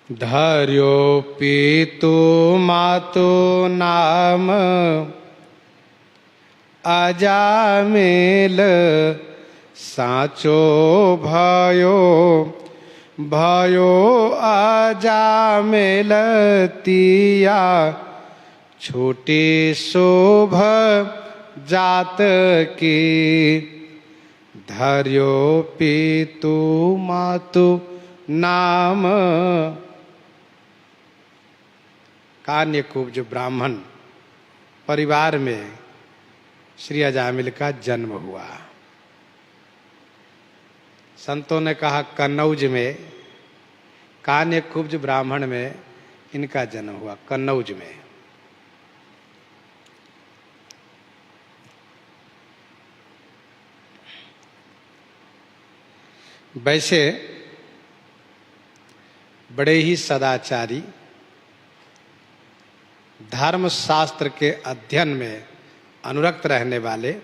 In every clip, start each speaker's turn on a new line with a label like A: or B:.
A: धर्यो पितु मातु नाम अजामिल साचो भयो भयो अजामिल तिया छोटी शोभ जात की धर्यो पितु मातु नाम। कान्यकुब्ज ब्राह्मण परिवार में श्री अजामिल का जन्म हुआ। संतों ने कहा कन्नौज में, कान्यकुब्ज ब्राह्मण में इनका जन्म हुआ, कन्नौज में। वैसे बड़े ही सदाचारी, धर्म शास्त्र के अध्ययन में अनुरक्त रहने वाले,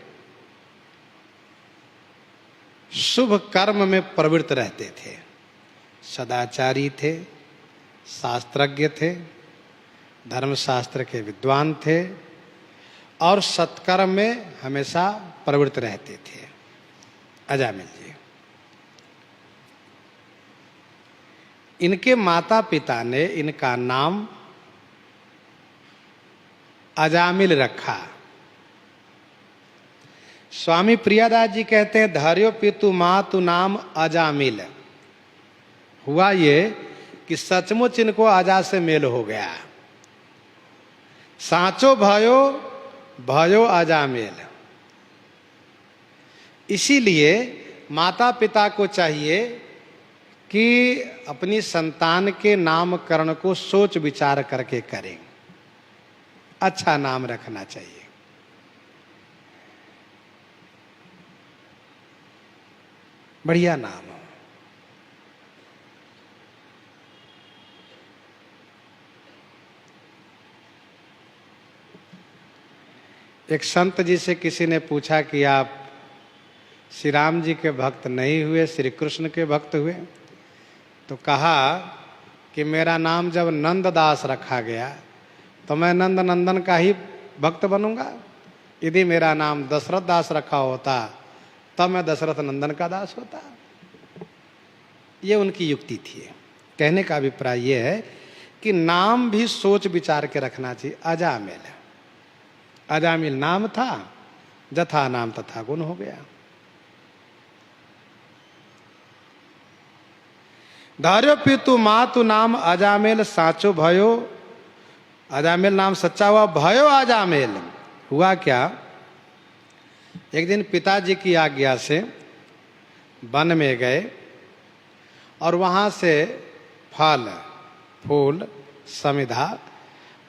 A: शुभ कर्म में प्रवृत्त रहते थे, सदाचारी थे, शास्त्रज्ञ थे, धर्मशास्त्र के विद्वान थे और सत्कर्म में हमेशा प्रवृत्त रहते थे अजामिल जी। इनके माता पिता ने इनका नाम अजामिल रखा। स्वामी प्रियादास जी कहते हैं धर्यो पितु मातु नाम अजामिल। हुआ ये कि सचमुच इनको अजा से मेल हो गया। साचो भयो भयो अजामिल। इसीलिए माता पिता को चाहिए कि अपनी संतान के नामकरण को सोच विचार करके करें। अच्छा नाम रखना चाहिए। बढ़िया नाम हो। एक संत जी से किसी ने पूछा कि आप श्री राम जी के भक्त नहीं हुए, श्री कृष्ण के भक्त हुए? तो कहा कि मेरा नाम जब नंददास रखा गया तो मैं नंद नंदन का ही भक्त बनूंगा। यदि मेरा नाम दशरथ दास रखा होता तब मैं दशरथ नंदन का दास होता। ये उनकी युक्ति थी। कहने का अभिप्राय ये है कि नाम भी सोच विचार के रखना चाहिए। अजामिल, अजामिल नाम था, जथा नाम तथा गुण हो गया। धर्यो पितु मातु नाम अजामिल साचो भयो। अजामिल नाम सच्चा हुआ, भयो अजामिल। हुआ क्या, एक दिन पिताजी की आज्ञा से वन में गए और वहां से फल फूल समिधा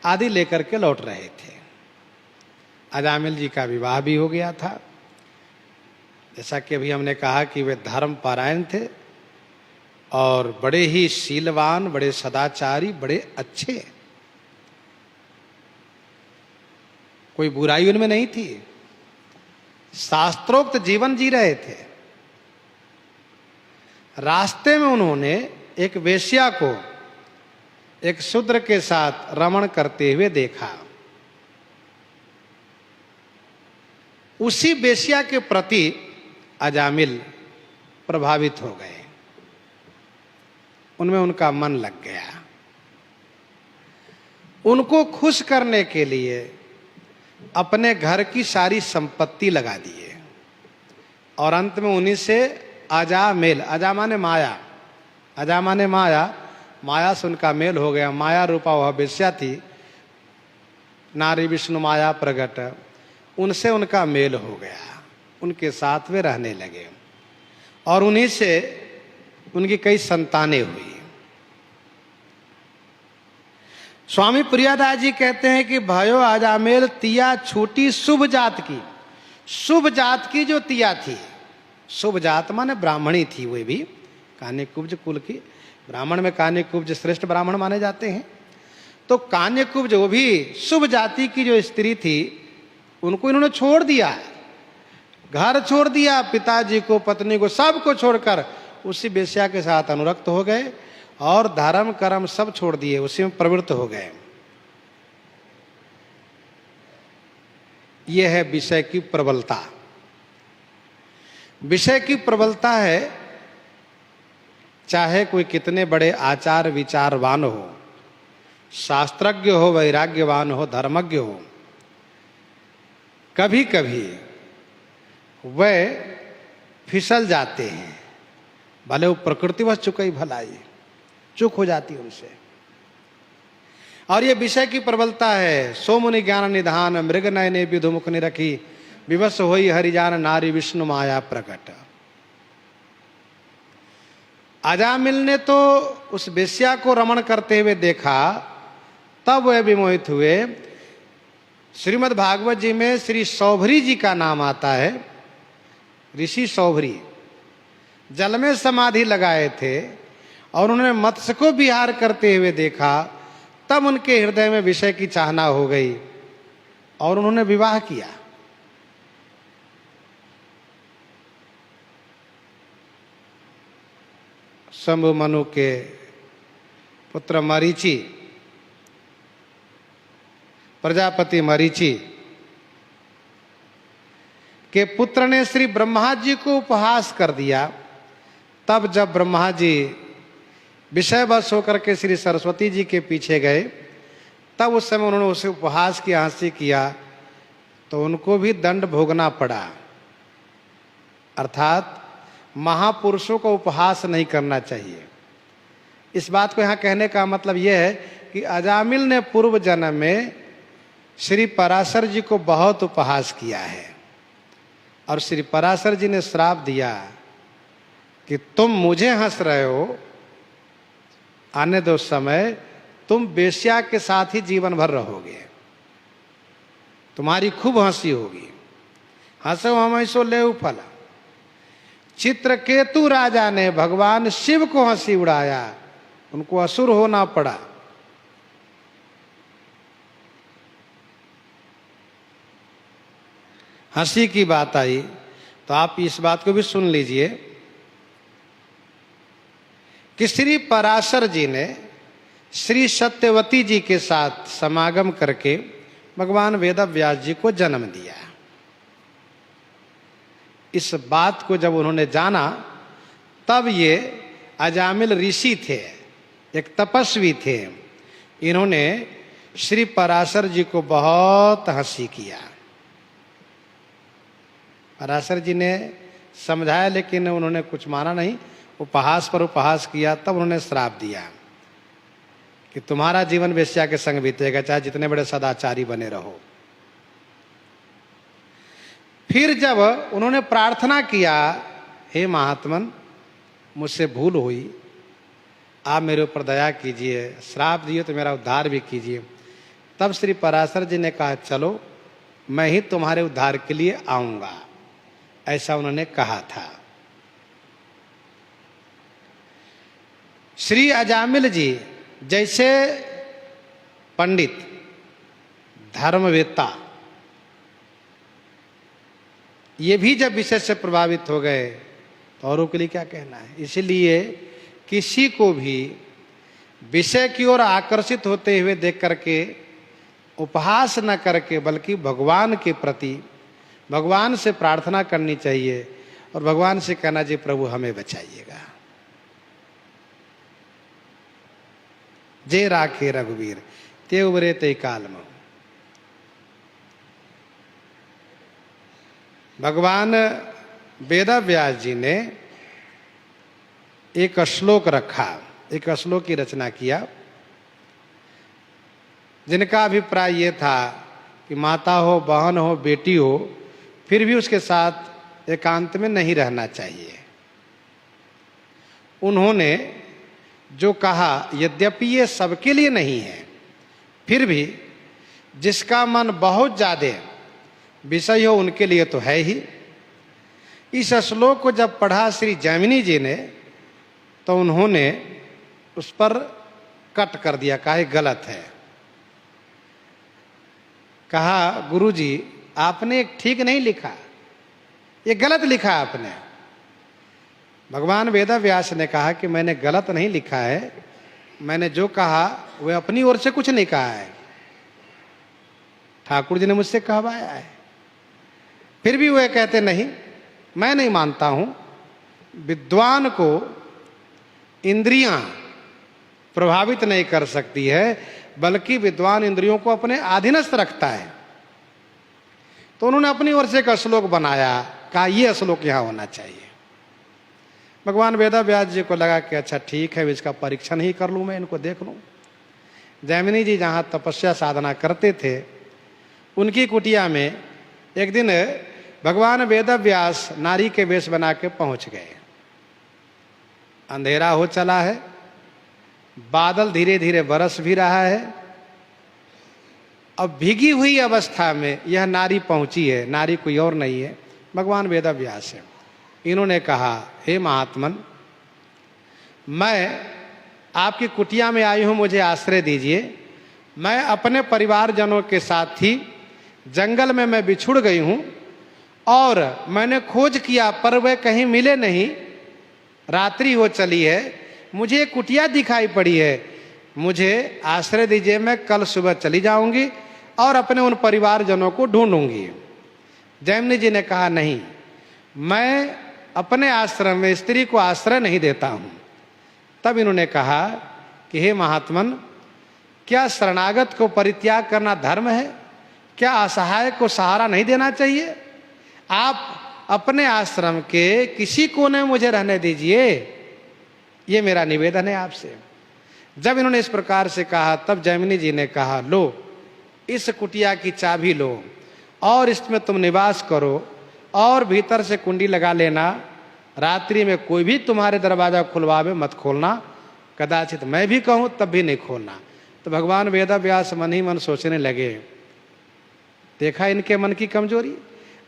A: आदि लेकर के लौट रहे थे। अजामिल जी का विवाह भी हो गया था। जैसा कि अभी हमने कहा कि वे धर्म परायण थे और बड़े ही शीलवान, बड़े सदाचारी, बड़े अच्छे, कोई बुराई उनमें नहीं थी। शास्त्रोक्त जीवन जी रहे थे। रास्ते में उन्होंने एक वेश्या को एक शूद्र के साथ रमण करते हुए देखा। उसी वेश्या के प्रति अजामिल प्रभावित हो गए। उनमें उनका मन लग गया। उनको खुश करने के लिए अपने घर की सारी संपत्ति लगा दिए और अंत में उन्हीं से अजामिल, अजा माने माया, अजा माने माया, माया से उनका मेल हो गया। माया रूपा वह वेश्या थी, नारी विष्णु माया प्रगट, उनसे उनका मेल हो गया। उनके साथ वे रहने लगे और उन्हीं से उनकी कई संतानें हुई। स्वामी प्रियादास जी कहते हैं कि भयो अजामिल तिया छोटी शुभ जात की। शुभ जात की जो तिया थी, शुभ जात माने ब्राह्मणी थी, वे भी कान्यकुब्ज कुल की। ब्राह्मण में कान्यकुब्ज श्रेष्ठ ब्राह्मण माने जाते हैं। तो कान्यकुब्ज वो भी शुभ जाति की जो स्त्री थी, उनको इन्होंने छोड़ दिया, घर छोड़ दिया, पिताजी को, पत्नी को, सबको छोड़कर उसी वेश्या के साथ अनुरक्त हो गए और धर्म कर्म सब छोड़ दिए, उसी में प्रवृत्त हो गए। यह है विषय की प्रबलता। विषय की प्रबलता है, चाहे कोई कितने बड़े आचार विचारवान हो, शास्त्रज्ञ हो, वैराग्यवान हो, धर्मज्ञ हो, कभी कभी वह फिसल जाते हैं। भले वो प्रकृतिवश चुका ही भलाई, चूक हो जाती है उनसे। और ये विषय की प्रबलता है। सो मुनि ज्ञान निधान, मृग नयने विधु मुख निरखी, विवश होई हरिजान नारी विष्णु माया प्रकट। अजामिल ने तो उस वेश्या को रमण करते हुए देखा, तब वह विमोहित हुए। श्रीमद् भागवत जी में श्री सौभरी जी का नाम आता है। ऋषि सौभरी जल में समाधि लगाए थे और उन्होंने मत्स्य को विहार करते हुए देखा, तब उनके हृदय में विषय की चाहना हो गई और उन्होंने विवाह किया। शंभु मनु के पुत्र मरीचि, प्रजापति मरीचि के पुत्र ने श्री ब्रह्मा जी को उपहास कर दिया। तब जब ब्रह्मा जी विषयवश होकर के श्री सरस्वती जी के पीछे गए, तब उस समय उन्होंने उसे उपहास की हंसी किया, तो उनको भी दंड भोगना पड़ा। अर्थात महापुरुषों को उपहास नहीं करना चाहिए। इस बात को यहाँ कहने का मतलब यह है कि अजामिल ने पूर्व जन्म में श्री पराशर जी को बहुत उपहास किया है और श्री पराशर जी ने श्राप दिया कि तुम मुझे हंस रहे हो, आने दो समय तुम वेश्या के साथ ही जीवन भर रहोगे, तुम्हारी खूब हंसी होगी। हंसो हम ऐसो ले फल। चित्रकेतु राजा ने भगवान शिव को हंसी उड़ाया, उनको असुर होना पड़ा। हंसी की बात आई तो आप इस बात को भी सुन लीजिए कि श्री पराशर जी ने श्री सत्यवती जी के साथ समागम करके भगवान वेदव्यास जी को जन्म दिया। इस बात को जब उन्होंने जाना, तब ये अजामिल ऋषि थे, एक तपस्वी थे। इन्होंने श्री पराशर जी को बहुत हंसी किया। पराशर जी ने समझाया, लेकिन उन्होंने कुछ माना नहीं। उपहास पर उपहास किया। तब उन्होंने श्राप दिया कि तुम्हारा जीवन वेश्या के संग बीतेगा, चाहे जितने बड़े सदाचारी बने रहो। फिर जब उन्होंने प्रार्थना किया, हे महात्मन मुझसे भूल हुई, आप मेरे ऊपर दया कीजिए, श्राप दिए तो मेरा उद्धार भी कीजिए। तब श्री पराशर जी ने कहा, चलो मैं ही तुम्हारे उद्धार के लिए आऊंगा, ऐसा उन्होंने कहा था। श्री अजामिल जी जैसे पंडित, धर्मवेत्ता, ये भी जब विषय से प्रभावित हो गए तो औरों के लिए क्या कहना है। इसलिए किसी को भी विषय की ओर आकर्षित होते हुए देख करके उपहास न करके, बल्कि भगवान के प्रति भगवान से प्रार्थना करनी चाहिए और भगवान से कहना जी प्रभु हमें बचाइएगा। जे राखे रघुवीर ते उबरे ते काल में। भगवान वेदव्यास जी ने एक श्लोक रखा, एक श्लोक की रचना किया, जिनका अभिप्राय ये था कि माता हो, बहन हो, बेटी हो, फिर भी उसके साथ एकांत में नहीं रहना चाहिए। उन्होंने जो कहा, यद्यपि ये सबके लिए नहीं है, फिर भी जिसका मन बहुत ज्यादा विषय हो उनके लिए तो है ही। इस श्लोक को जब पढ़ा श्री जैमिनी जी ने, तो उन्होंने उस पर कट कर दिया, कहा ये गलत है। कहा गुरुजी आपने एक ठीक नहीं लिखा, ये गलत लिखा आपने। भगवान वेदव्यास ने कहा कि मैंने गलत नहीं लिखा है, मैंने जो कहा वह अपनी ओर से कुछ नहीं कहा है, ठाकुर जी ने मुझसे कहवाया है। फिर भी वह कहते नहीं, मैं नहीं मानता हूं। विद्वान को इंद्रियां प्रभावित नहीं कर सकती है, बल्कि विद्वान इंद्रियों को अपने अधीनस्थ रखता है। तो उन्होंने अपनी ओर से एक श्लोक बनाया, कहा यह श्लोक यहां होना चाहिए। भगवान वेदव्यास जी को लगा कि अच्छा ठीक है, इसका परीक्षण ही कर लूं, मैं इनको देख लूं। जैमिनी जी जहां तपस्या साधना करते थे, उनकी कुटिया में एक दिन भगवान वेदव्यास नारी के वेश बना के पहुंच गए। अंधेरा हो चला है, बादल धीरे धीरे बरस भी रहा है। अब भीगी हुई अवस्था में यह नारी पहुंची है। नारी कोई और नहीं है, भगवान वेदव्यास है। इन्होंने कहा, हे महात्मन, मैं आपकी कुटिया में आई हूं, मुझे आश्रय दीजिए। मैं अपने परिवारजनों के साथ ही जंगल में मैं बिछुड़ गई हूं और मैंने खोज किया पर वे कहीं मिले नहीं। रात्रि हो चली है, मुझे एक कुटिया दिखाई पड़ी है, मुझे आश्रय दीजिए। मैं कल सुबह चली जाऊंगी और अपने उन परिवारजनों को ढूंढूंगी। जैमिनी जी ने कहा, नहीं, मैं अपने आश्रम में स्त्री को आश्रय नहीं देता हूं। तब इन्होंने कहा कि हे महात्मन, क्या शरणागत को परित्याग करना धर्म है? क्या असहाय को सहारा नहीं देना चाहिए? आप अपने आश्रम के किसी कोने में मुझे रहने दीजिए, ये मेरा निवेदन है आपसे। जब इन्होंने इस प्रकार से कहा, तब जैमिनी जी ने कहा, लो इस कुटिया की चाबी लो और इसमें तुम निवास करो और भीतर से कुंडी लगा लेना। रात्रि में कोई भी तुम्हारे दरवाजा खुलवावे मत खोलना, कदाचित मैं भी कहूं तब भी नहीं खोलना। तो भगवान वेदव्यास मन ही मन सोचने लगे, देखा इनके मन की कमजोरी।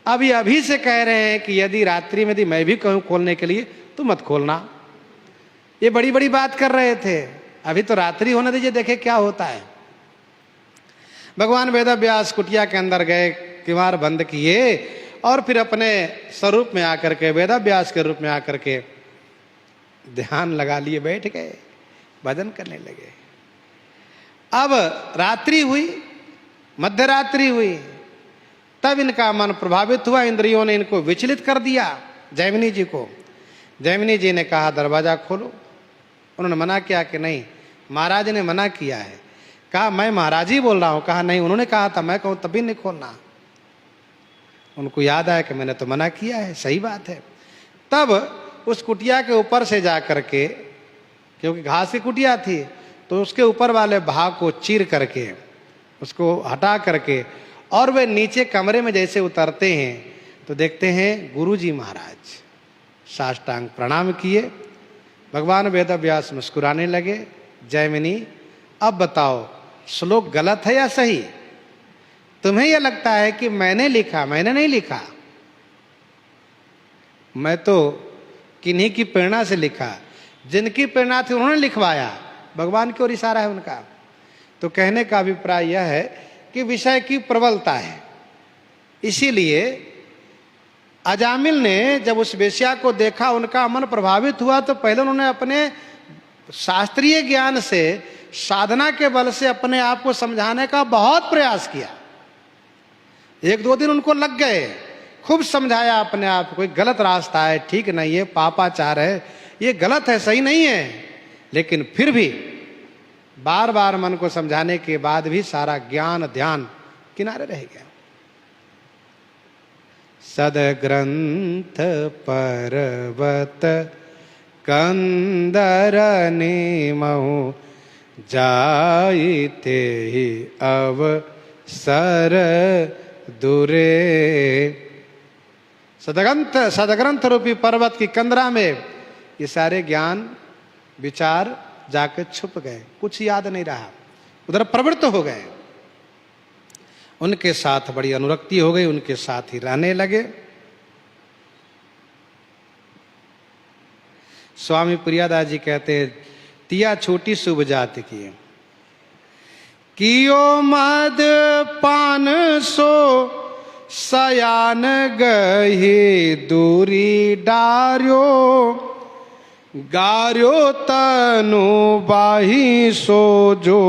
A: अभी अभी से कह रहे हैं कि यदि रात्रि में यदि मैं भी कहूं खोलने के लिए तो मत खोलना। ये बड़ी बड़ी बात कर रहे थे, अभी तो रात्रि होने दीजिए, देखे क्या होता है। भगवान वेदव्यास कुटिया के अंदर गए, किवाड़ बंद किए और फिर अपने स्वरूप में आकर के, वेदव्यास के रूप में आकर के ध्यान लगा लिए, बैठ गए, भजन करने लगे। अब रात्रि हुई, मध्यरात्रि हुई, तब इनका मन प्रभावित हुआ, इंद्रियों ने इनको विचलित कर दिया जैमिनी जी को। जैमिनी जी ने कहा, दरवाजा खोलो। उन्होंने मना किया कि नहीं, महाराज ने मना किया है। कहा, मैं महाराज ही बोल रहा हूं। कहा, नहीं, उन्होंने कहा था, मैं कहूं तभी नहीं खोलना। उनको याद आया कि मैंने तो मना किया है, सही बात है। तब उस कुटिया के ऊपर से जा करके, क्योंकि घास की कुटिया थी, तो उसके ऊपर वाले भाग को चीर करके, उसको हटा करके, और वे नीचे कमरे में जैसे उतरते हैं तो देखते हैं गुरुजी महाराज। साष्टांग प्रणाम किए। भगवान वेदव्यास मुस्कुराने लगे। जैमिनी, अब बताओ श्लोक गलत है या सही? तुम्हें यह लगता है कि मैंने लिखा? मैंने नहीं लिखा, मैं तो किन्हीं की प्रेरणा से लिखा। जिनकी प्रेरणा थी उन्होंने लिखवाया, भगवान की ओर इशारा है उनका। तो कहने का अभिप्राय यह है कि विषय की प्रबलता है। इसीलिए अजामिल ने जब उस वेश्या को देखा, उनका मन प्रभावित हुआ, तो पहले उन्होंने अपने शास्त्रीय ज्ञान से, साधना के बल से अपने आप को समझाने का बहुत प्रयास किया। 1-2 दिन उनको लग गए, खूब समझाया अपने आप को, गलत रास्ता है, ठीक नहीं है, पापाचार है, ये गलत है, सही नहीं है। लेकिन फिर भी बार बार मन को समझाने के बाद भी सारा ज्ञान ध्यान किनारे रह गया। सदग्रंथ पर्वत कंदर निमहु जाइते ही अवसर दूरे। सदग्रंथ रूपी पर्वत की कंदरा में ये सारे ज्ञान विचार जाके छुप गए, कुछ याद नहीं रहा, उधर प्रवृत्त हो गए। उनके साथ बड़ी अनुरक्ति हो गई, उनके साथ ही रहने लगे। स्वामी प्रियादास जी कहते हैं, तिया छोटी शुभ जात की, कियो मद पान सो सयान गही दूरी डार्यो, गार्यो तनु बाही सो जो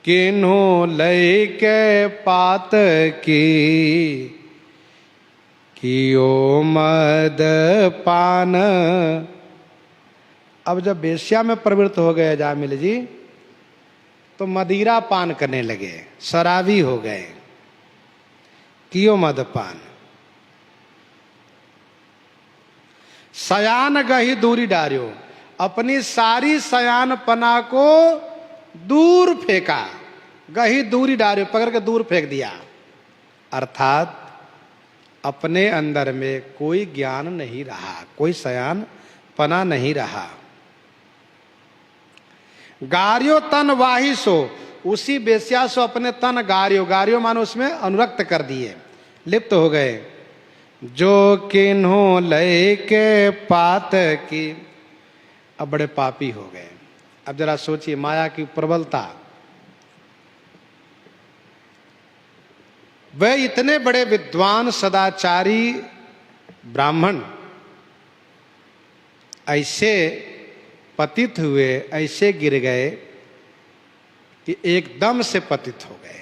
A: किन्हो लय के पात की कियो मद पान। अब जब बेश्या में प्रवृत्त हो गए अजामिल जी तो मदिरा पान करने लगे, शराबी हो गए। कियो मद पान। सयान गही दूरी डार्यो, अपनी सारी सयान पना को दूर फेंका। गही दूरी डार्यो, पकड़ के दूर फेंक दिया। अर्थात अपने अंदर में कोई ज्ञान नहीं रहा, कोई सयान पना नहीं रहा। गार्यो तन वाही सो, उसी बेस्या सो अपने तन गार्यो, गार्यो मानो उसमें अनुरक्त कर दिए, लिप्त हो गए। जो किन्हो लय के पात की, अब बड़े पापी हो गए। अब जरा सोचिए माया की प्रबलता। वे इतने बड़े विद्वान सदाचारी ब्राह्मण ऐसे पतित हुए, ऐसे गिर गए कि एकदम से पतित हो गए।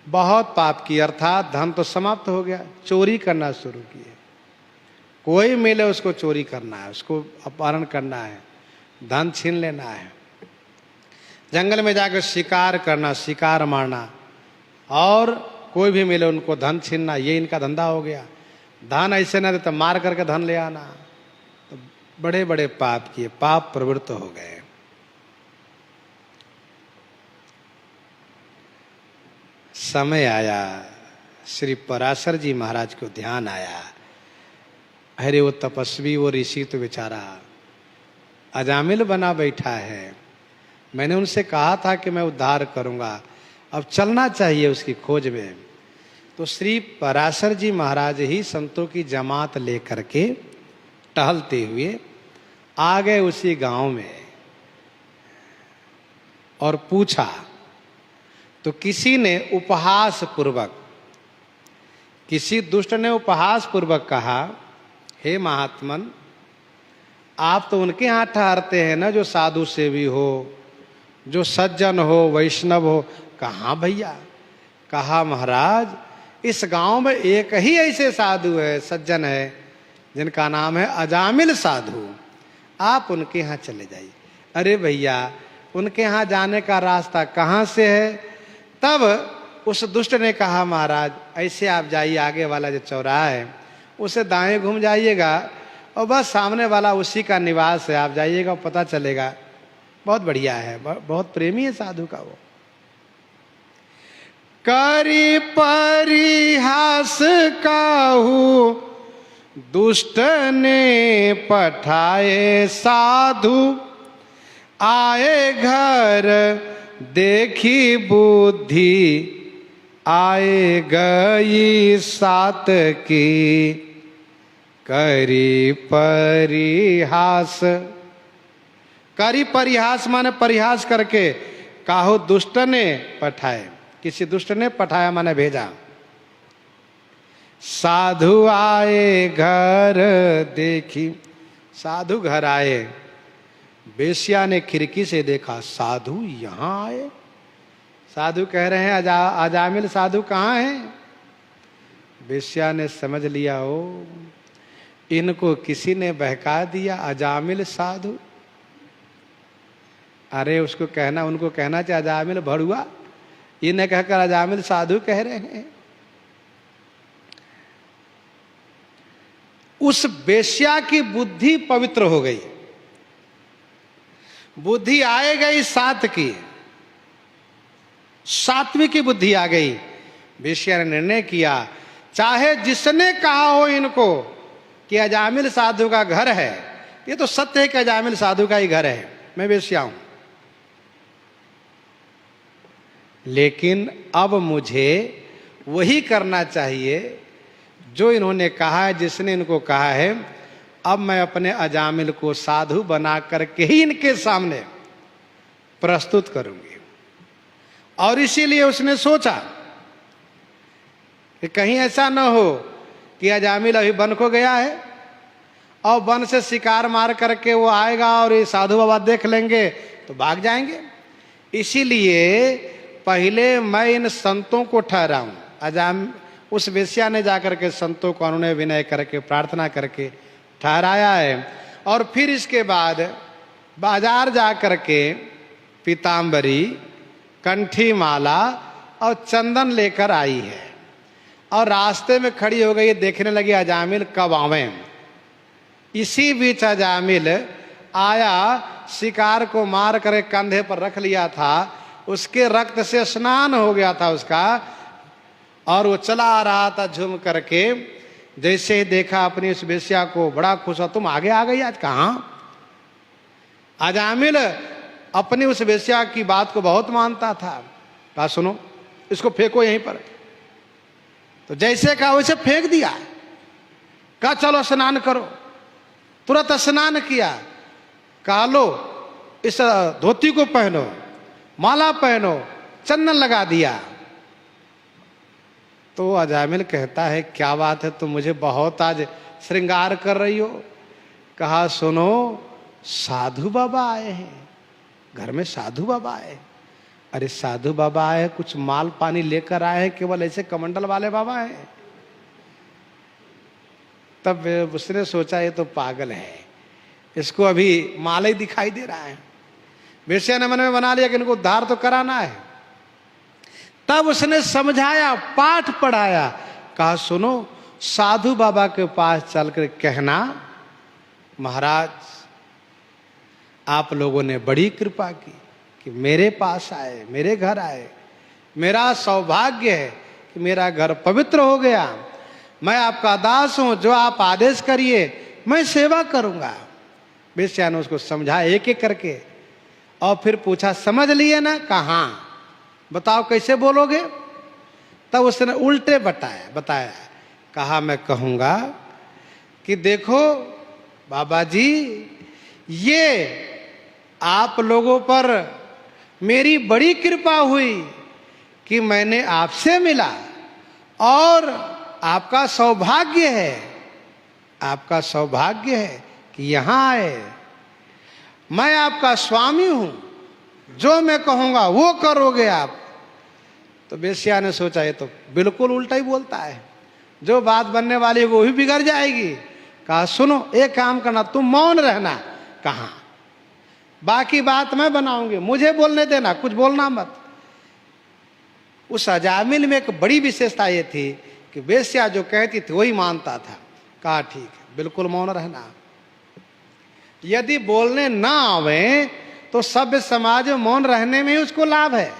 A: बहुत पाप की, अर्थात धन तो समाप्त हो गया, चोरी करना शुरू किए। कोई मिले उसको चोरी करना है, उसको अपहरण करना है, धन छीन लेना है। जंगल में जाकर शिकार करना, शिकार मारना, और कोई भी मिले उनको धन छीनना, ये इनका धंधा हो गया। धन ऐसे न देता, मार करके धन ले आना। तो बड़े बड़े पाप किए, पाप प्रवृत्त हो गए। समय आया, श्री पराशर जी महाराज को ध्यान आया, अरे वो तपस्वी, वो ऋषि तो बेचारा अजामिल बना बैठा है। मैंने उनसे कहा था कि मैं उद्धार करूंगा, अब चलना चाहिए उसकी खोज में। तो श्री पराशर जी महाराज ही संतों की जमात लेकर के टहलते हुए आ गए उसी गांव में और पूछा। तो किसी ने उपहास पूर्वक, किसी दुष्ट ने उपहास पूर्वक कहा, हे महात्मन, आप तो उनके यहाँ ठहरते हैं ना जो साधु सेवी हो, जो सज्जन हो, वैष्णव हो। कहाँ भैया? कहा महाराज, इस गांव में एक ही ऐसे साधु है, सज्जन है, जिनका नाम है अजामिल साधु। आप उनके यहाँ चले जाइए। अरे भैया, उनके यहाँ जाने का रास्ता कहाँ से है? तब उस दुष्ट ने कहा, महाराज ऐसे आप जाइए, आगे वाला जो चौराहा है उसे दाएं घूम जाइएगा और बस सामने वाला उसी का निवास है, आप जाइएगा, पता चलेगा। बहुत बढ़िया है, बहुत प्रेमी है साधु का वो। करी परिहास काहू दुष्ट ने पठाए साधु, आए घर देखी बुद्धि, आए गई सात की। करी परिहास, करी परिहास माने परिहास करके, काहू दुष्ट ने पठाए, किसी दुष्ट ने पठाया माने भेजा। साधु आए घर देखी, साधु घर आए। बेश्या ने खिड़की से देखा, साधु यहाँ आए। साधु कह रहे हैं अजामिल साधु कहाँ हैं? बेश्या ने समझ लिया, ओ इनको किसी ने बहका दिया, अजामिल साधु। अरे उसको कहना, उनको कहना चाहिए अजामिल भड़ुआ, इन्हें कहकर अजामिल साधु कह रहे हैं। उस बेश्या की बुद्धि पवित्र हो गई, बुद्धि आए गई सात की, सात्विक की बुद्धि आ गई। बेश्या ने निर्णय किया, चाहे जिसने कहा हो इनको कि अजामिल साधु का घर है, ये तो सत्य है कि अजामिल साधु का ही घर है, मैं बेश्या हूं, लेकिन अब मुझे वही करना चाहिए जो इन्होंने कहा है, जिसने इनको कहा है। अब मैं अपने अजामिल को साधु बना करके ही इनके सामने प्रस्तुत करूंगी। और इसीलिए उसने सोचा कि कहीं ऐसा न हो कि अजामिल अभी वन को गया है और वन से शिकार मार करके वो आएगा और ये साधु बाबा देख लेंगे तो भाग जाएंगे, इसीलिए पहले मैं इन संतों को ठहराऊं। उस वेश्या ने जाकर के संतों को अनुनय विनय करके प्रार्थना करके ठहराया है, और फिर इसके बाद बाजार जा करके पीताम्बरी, कंठी माला और चंदन लेकर आई है, और रास्ते में खड़ी हो गई, देखने लगी अजामिल कब आवे। इसी बीच अजामिल आया, शिकार को मार कर कंधे पर रख लिया था, उसके रक्त से स्नान हो गया था उसका, और वो चला आ रहा था झूम करके। जैसे ही देखा अपनी उस वेश्या को बड़ा खुश हुआ, तुम आगे आ गई आज, कहाँ? अजामिल अपनी उस वेश्या की बात को बहुत मानता था। कहा सुनो इसको फेंको यहीं पर, तो जैसे कहा वैसे फेंक दिया। कहा चलो स्नान करो, तुरंत स्नान किया। कहा लो इस धोती को पहनो, माला पहनो, चंदन लगा दिया। तो अजामिल कहता है क्या बात है, तुम मुझे बहुत आज श्रृंगार कर रही हो। कहा सुनो साधु बाबा आए हैं, घर में साधु बाबा आए। अरे साधु बाबा आए, कुछ माल पानी लेकर आए, केवल ऐसे कमंडल वाले बाबा हैं। तब उसने सोचा ये तो पागल है, इसको अभी माल ही दिखाई दे रहा है। वेश्या ने मन में बना लिया कि इनको उद्धार तो कराना है। तब उसने समझाया, पाठ पढ़ाया। कहा सुनो साधु बाबा के पास चलकर कहना महाराज आप लोगों ने बड़ी कृपा की कि मेरे पास आए, मेरे घर आए। मेरा सौभाग्य है कि मेरा घर पवित्र हो गया। मैं आपका दास हूं, जो आप आदेश करिए मैं सेवा करूंगा। वेश्या ने उसको समझाया एक एक करके, और फिर पूछा समझ लिए ना? कहाँ बताओ कैसे बोलोगे? तब उसने उल्टे बताया। कहा मैं कहूंगा कि देखो बाबा जी, ये आप लोगों पर मेरी बड़ी कृपा हुई कि मैंने आपसे मिला, और आपका सौभाग्य है कि यहां आए। मैं आपका स्वामी हूं, जो मैं कहूंगा वो करोगे आप। तो वेश्या ने सोचा ये तो बिल्कुल उल्टा ही बोलता है, जो बात बनने वाली है वो भी बिगड़ जाएगी। कहा सुनो एक काम करना, तुम मौन रहना। कहा बाकी बात मैं बनाऊंगी, मुझे बोलने देना, कुछ बोलना मत। उस अजामिल में एक बड़ी विशेषता ये थी कि वेश्या जो कहती थी वही मानता था। कहा ठीक है, बिल्कुल मौन रहना। यदि बोलने ना आवे तो सभ्य समाज में मौन रहने में ही उसको लाभ है।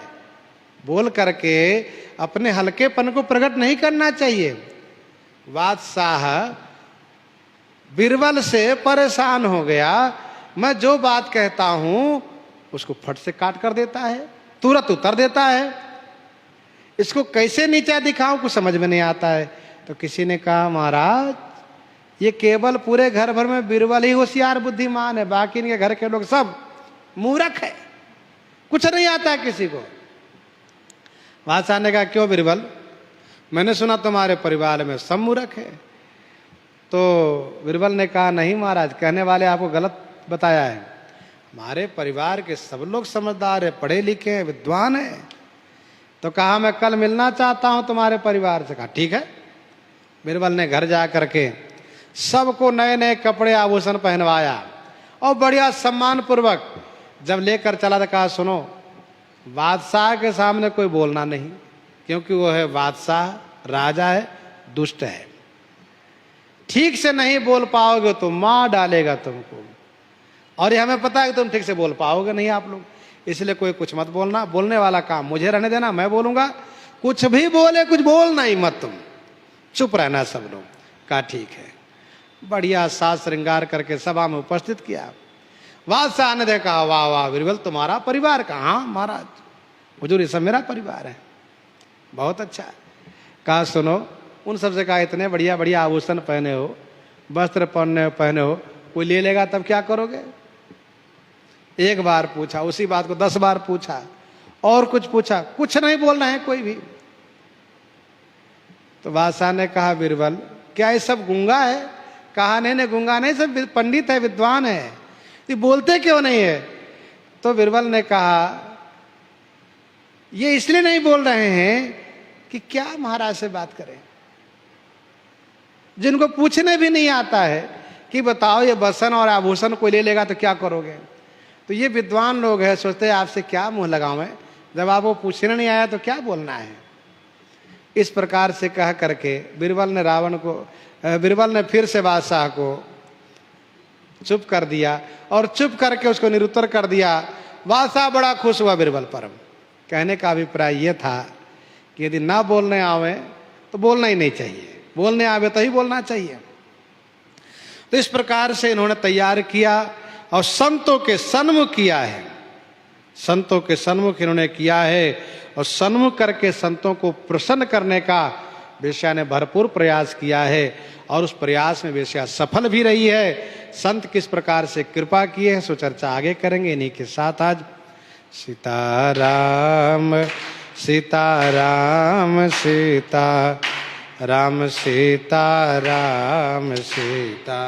A: बोल करके अपने हल्केपन को प्रकट नहीं करना चाहिए। बादशाह बीरबल से परेशान हो गया। मैं जो बात कहता हूं उसको फट से काट कर देता है, तुरंत उतर देता है। इसको कैसे नीचा दिखाऊं कुछ समझ में नहीं आता है। तो किसी ने कहा महाराज ये केवल पूरे घर भर में बीरबल ही होशियार बुद्धिमान है, बाकी इनके घर के लोग सब मूर्ख है, कुछ नहीं आता किसी को। बादशाह ने कहा क्यों बीरबल, मैंने सुना तुम्हारे परिवार में सब मूर्ख है। तो बीरबल ने कहा नहीं महाराज, कहने वाले आपको गलत बताया है। हमारे परिवार के सब लोग समझदार है, पढ़े लिखे हैं, विद्वान है। तो कहा मैं कल मिलना चाहता हूं तुम्हारे परिवार से। कहा ठीक है। बीरबल ने घर जा करके सबको नए नए कपड़े आभूषण पहनवाया और बढ़िया सम्मान पूर्वक जब लेकर चला तो कहा सुनो बादशाह के सामने कोई बोलना नहीं, क्योंकि वो है बादशाह, राजा है, दुष्ट है। ठीक से नहीं बोल पाओगे तो मार डालेगा तुमको, और ये हमें पता है कि तुम ठीक से बोल पाओगे नहीं आप लोग, इसलिए कोई कुछ मत बोलना। बोलने वाला काम मुझे रहने देना, मैं बोलूंगा। कुछ भी बोले कुछ बोलना ही मत, तुम चुप रहना सब लोग। कहा ठीक है। बढ़िया साज श्रृंगार करके सभा में उपस्थित किया। बादशाह ने देखा वाह वाह बीरबल तुम्हारा परिवार कहाँ? महाराज हुजूर ये सब मेरा परिवार है, बहुत अच्छा। कहा सुनो उन सबसे कहा इतने बढ़िया बढ़िया आभूषण पहने हो, वस्त्र पहने हो, कोई ले लेगा तब क्या करोगे? एक बार पूछा, उसी बात को 10 बार पूछा, और कुछ पूछा, कुछ नहीं बोलना है कोई भी। तो बादशाह ने कहा बीरबल क्या ये सब गूंगा है? कहा नहीं गूंगा नहीं, सब पंडित है, विद्वान है, ये बोलते क्यों नहीं है? तो बीरबल ने कहा ये इसलिए नहीं बोल रहे हैं कि क्या महाराज से बात करें, जिनको पूछने भी नहीं आता है कि बताओ ये बसन और आभूषण कोई ले लेगा तो क्या करोगे। तो ये विद्वान लोग हैं, सोचते हैं आपसे क्या मुंह लगाऊं, जब आप वो पूछने नहीं आया तो क्या बोलना है। इस प्रकार से कह करके बीरबल ने फिर से बादशाह को चुप कर दिया और चुप करके उसको निरुत्तर कर दिया। बादशाह बड़ा खुश हुआ बीरबल पर। कहने का अभिप्राय यह था कि यदि ना बोलने आवे तो बोलना ही नहीं चाहिए, बोलने आवे तो ही बोलना चाहिए। तो इस प्रकार से इन्होंने तैयार किया और संतों के सन्मुख किया है, संतों के सन्मुख इन्होंने किया है और सन्मुख करके संतों को प्रसन्न करने का वेश्या ने भरपूर प्रयास किया है और उस प्रयास में वेश्या सफल भी रही है। संत किस प्रकार से कृपा किए हैं सो चर्चा आगे करेंगे। इन्हीं के साथ आज सीताराम सीताराम सीताराम सीताराम सीता